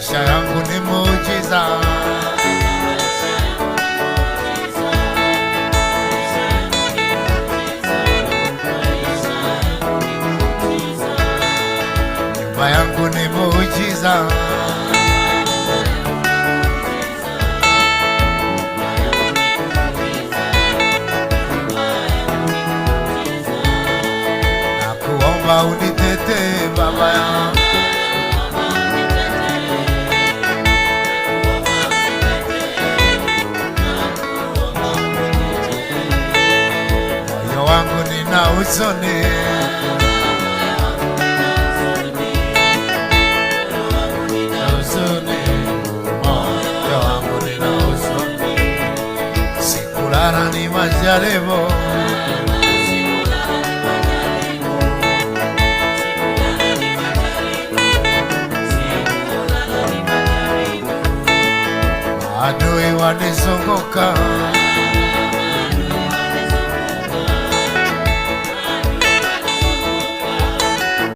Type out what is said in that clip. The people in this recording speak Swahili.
maisha yangu ni muujiza. Nyumba yangu ni muujiza. Nakuomba unitetee Baba yangu, moyo wangu nina huzuni, moyo wangu nina huzuni, sikulala ni majaribu, adui wanizunguka.